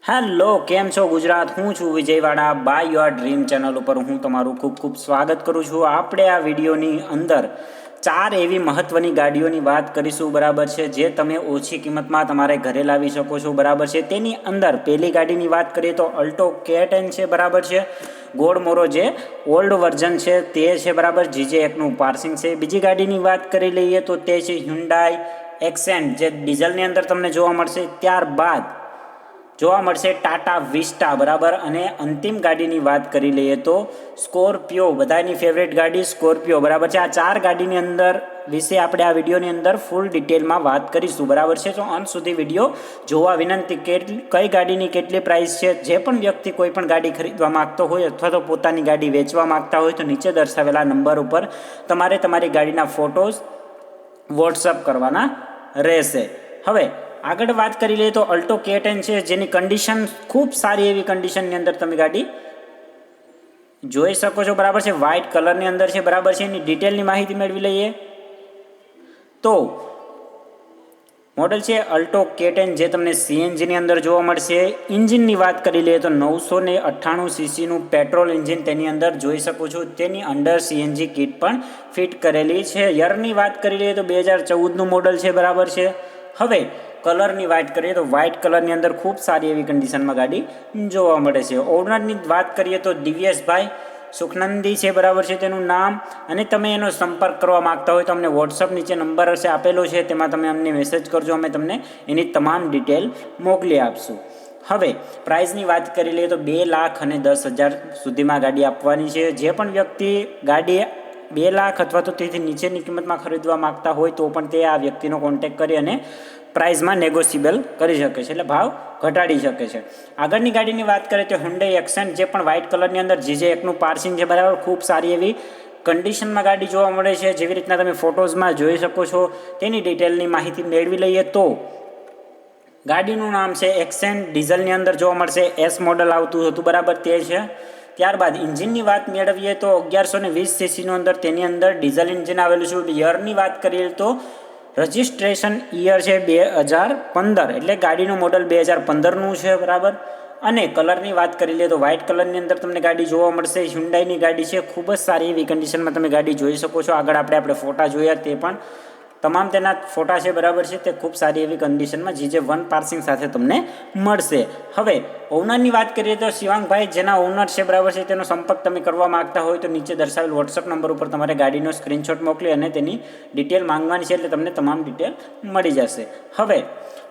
Hello, કેમ છો ગુજરાત? હું છું Vijayawada by your dream channel ઉપર હું તમારું ખૂબ ખૂબ સ્વાગત કરું છું. આપણે આ વિડીયોની અંદર 4 એવી મહત્ત્વની ગાડીઓની વાત કરીશું, બરાબર છે, જે તમે ઓછી કિંમતમાં તમારે ઘરે લાવી શકો છો, બરાબર છે. તેની અંદર પહેલી ગાડીની વાત કરીએ તો અલ્ટો K10 છે, બરાબર છે. ગોલ્ડ મોરો જે ઓલ્ડ વર્ઝન છે તે છે, બરાબર. GJ1નું પાર્સિંગ છે. બીજી ગાડીની વાત કરી લઈએ તો તે છે હ્યુન્ડાઈ એક્સેન્ટ, જે ડીઝલની અંદર તમને જોવા મળશે. ત્યારબાદ જોવા મળશે ટાટા વિસ્ટા, બરાબર. અને અંતિમ ગાડીની વાત કરી લઈએ તો સ્કોર્પિયો, બધાની ફેવરેટ ગાડી સ્કોર્પિયો, બરાબર છે. આ 4 ગાડીની અંદર વિશે આપણે આ વિડીયોની અંદર ફૂલ ડિટેલમાં વાત કરીશું, બરાબર છે. તો અંત સુધી વિડીયો જોવા વિનંતી. કઈ ગાડીની કેટલી પ્રાઇસ છે, જે પણ વ્યક્તિ કોઈ પણ ગાડી ખરીદવા માગતો હોય અથવા તો પોતાની ગાડી વેચવા માગતા હોય તો નીચે દર્શાવેલા નંબર ઉપર તમારે તમારી ગાડીના ફોટોઝ વોટ્સઅપ કરવાના રહેશે. હવે આગળ વાત કરી લઈએ તો અલ્ટો K10 છે, જેની કન્ડિશન ખૂબ સારી એવી કન્ડિશનની અંદર તમે ગાડી જોઈ શકો છો, બરાબર છે. વ્હાઇટ કલરની અંદર છે, બરાબર છે. એની ડિટેલની માહિતી મેળવી લઈએ તો મોડલ છે અલ્ટો K10, જે તમને CNGની અંદર જોવા મળશે. ઇન્જિનની વાત કરી લઈએ તો 998 સીસીનું પેટ્રોલ ઇન્જિન તેની અંદર જોઈ શકો છો. તેની અંદર CNG કિટ પણ ફિટ કરેલી છે. યરની વાત કરી લઈએ તો 2014નું મોડલ છે, બરાબર છે. હવે કલરની વાત કરીએ તો વ્હાઇટ કલરની અંદર ખૂબ સારી એવી કન્ડિશનમાં ગાડી જોવા મળે છે. ઓનરની વાત કરીએ તો દિવ્યેશભાઈ સુખનંદી છે, બરાબર છે તેનું નામ. અને તમે એનો સંપર્ક કરવા માગતા હોય તો અમને વોટ્સઅપ નીચે નંબર હશે આપેલો છે, તેમાં તમે અમને મેસેજ કરજો, અમે તમને એની તમામ ડિટેલ મોકલી આપશું. હવે પ્રાઇઝની વાત કરી લઈએ તો 2,10,000 સુધીમાં ગાડી આપવાની છે. જે પણ વ્યક્તિ ગાડી 2 લાખ અથવા તો તેથી નીચેની કિંમતમાં ખરીદવા માગતા હોય તો પણ તે આ વ્યક્તિનો કોન્ટેક્ટ કરી અને પ્રાઇઝમાં નેગોશિયેબલ કરી શકે છે, એટલે ભાવ ઘટાડી શકે છે. આગળની ગાડીની વાત કરીએ તો હ્યુન્ડાઈ એક્સેન્ટ, જે પણ વ્હાઇટ કલરની અંદર GJ1નું પાર્સિંગ છે, બરાબર. ખૂબ સારી એવી કન્ડિશનમાં ગાડી જોવા મળે છે, જેવી રીતના તમે ફોટોઝમાં જોઈ શકો છો. તેની ડિટેલની માહિતી મેળવી લઈએ તો ગાડીનું નામ છે એક્સેન્ટ, ડીઝલની અંદર જોવા મળશે. S મોડલ આવતું હતું, બરાબર, તે છે. ત્યારબાદ ઇન્જિનની વાત મેળવીએ તો 1120 સીસીનું અંદર તેની અંદર ડીઝલ ઇન્જિન આવેલું છે. યરની વાત કરીએ તો રજિસ્ટ્રેશન યર છે 2015, એટલે ગાડીનું મોડલ 2015નું છે, બરાબર. અને કલરની વાત કરી લઈએ તો વ્હાઇટ કલરની અંદર તમને ગાડી જોવા મળશે. હ્યુન્ડાઈની ગાડી છે, ખૂબ જ સારી એવી કન્ડિશનમાં તમે ગાડી જોઈ શકો છો. આગળ આપણે ફોટા જોયા, તે પણ તમામ તેના ફોટા છે, બરાબર છે. તે ખૂબ સારી એવી કન્ડિશનમાં GJ1 પાર્સિંગ સાથે તમને મળશે. હવે ઓનરની વાત કરીએ તો શિવાંગભાઈ, જેના ઓનર છે, બરાબર છે, તેનો સંપર્ક તમે કરવા માગતા હોય તો નીચે દર્શાવેલ વોટ્સઅપ નંબર ઉપર તમારે ગાડીનો સ્ક્રીનશોટ મોકલી અને તેની ડિટેલ માંગવાની છે, એટલે તમને તમામ ડિટેલ મળી જશે. હવે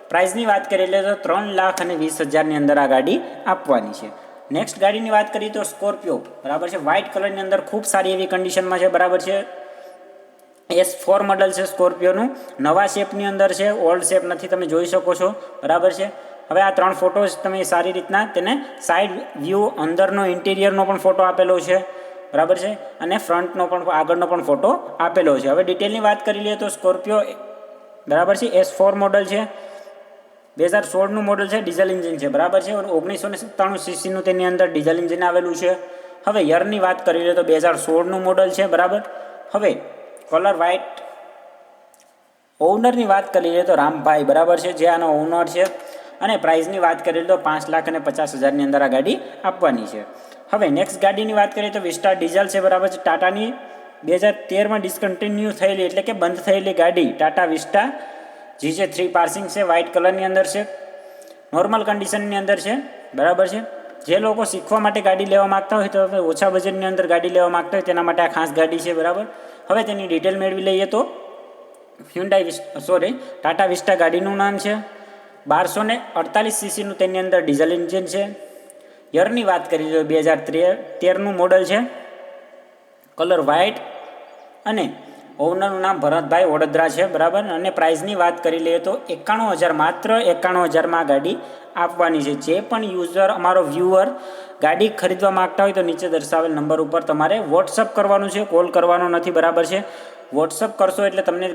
પ્રાઇઝની વાત કરી લે તો 3,20,000ની અંદર આ ગાડી આપવાની છે. નેક્સ્ટ ગાડીની વાત કરીએ તો સ્કોર્પિયો, બરાબર છે. વ્હાઇટ કલરની અંદર ખૂબ સારી એવી કન્ડિશનમાં છે, બરાબર છે. S4 મોડલ છે સ્કોર્પિયોનું. નવા શેપની અંદર છે, ઓલ્ડ શેપ નથી, તમે જોઈ શકો છો, બરાબર છે. હવે આ 3 ફોટોઝ તમે સારી રીતના તેને સાઈડ વ્યૂ, અંદરનો ઇન્ટિરિયરનો પણ ફોટો આપેલો છે, બરાબર છે. અને ફ્રન્ટનો પણ, આગળનો પણ ફોટો આપેલો છે. હવે ડિટેલની વાત કરી લઈએ તો સ્કોર્પિયો, બરાબર છે, S4 મોડલ છે, 2016નું મોડલ છે, ડીઝલ ઇન્જિન છે, બરાબર છે. 1997 સીસીનું તેની અંદર ડીઝલ ઇન્જિન આવેલું છે. હવે યરની વાત કરી લઈએ તો 2016નું મોડલ છે, બરાબર. હવે કલર વ્હાઇટ. ઓનરની વાત કરી લઈએ તો રામભાઈ, બરાબર છે, જે આનો ઓનર છે. અને પ્રાઇઝની વાત કરીએ તો 5,50,000ની અંદર આ ગાડી આપવાની છે. હવે નેક્સ્ટ ગાડીની વાત કરીએ તો વિસ્ટા ડીઝલ છે, બરાબર છે. ટાટાની 2013માં ડિસકન્ટિન્યુ થયેલી, એટલે કે બંધ થયેલી ગાડી ટાટા વિસ્ટા GJ3 પાર્સિંગ છે. વ્હાઇટ કલરની અંદર છે, નોર્મલ કન્ડિશનની અંદર છે, બરાબર છે. જે લોકો શીખવા માટે ગાડી લેવા માગતા હોય તો ઓછા બજેટની અંદર ગાડી લેવા માગતા હોય તેના માટે આ ખાસ ગાડી છે, બરાબર. હવે તેની ડિટેલ મેળવી લઈએ તો ટાટા વિસ્ટા ગાડીનું નામ છે. 1248 સીસીનું તેની અંદર ડીઝલ ઇન્જિન છે. યરની વાત કરી તો 2013નું મોડલ છે. Colour white. અને ઓનરનું નામ ભરતભાઈ વડોદરા છે, બરાબર. અને પ્રાઇઝની વાત કરી લઈએ તો 91,000, માત્ર 91,000માં ગાડી આપવાની છે. જે પણ યુઝર, અમારો વ્યુઅર ગાડી ખરીદવા માગતા હોય તો નીચે દર્શાવેલ નંબર ઉપર તમારે વોટ્સઅપ કરવાનું છે, કોલ કરવાનો નથી, બરાબર છે. વોટ્સઅપ કરશો એટલે તમને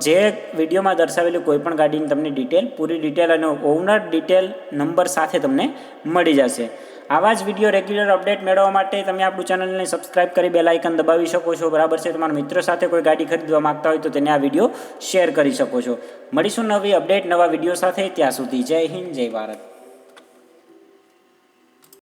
જે વિડીયોમાં દર્શાવેલી કોઈ પણ ગાડીની તમને ડિટેલ, પૂરી ડિટેલ અને ઓનર ડિટેલ નંબર સાથે તમને મળી જશે. આવા જ વિડીયો રેગ્યુલર અપડેટ મેળવવા માટે તમે આપણું ચેનલને સબસ્ક્રાઇબ કરી બેલ આઇકન દબાવી શકો છો, બરાબર છે. તમારા મિત્રો સાથે કોઈ ગાડી ખરીદવા માગતા હોય તો તેને આ વિડીયો શેર કરી શકો છો. મળીશું નવી અપડેટ, નવા વિડીયો સાથે. ત્યાં સુધી જય હિન્દ, જય ભારત.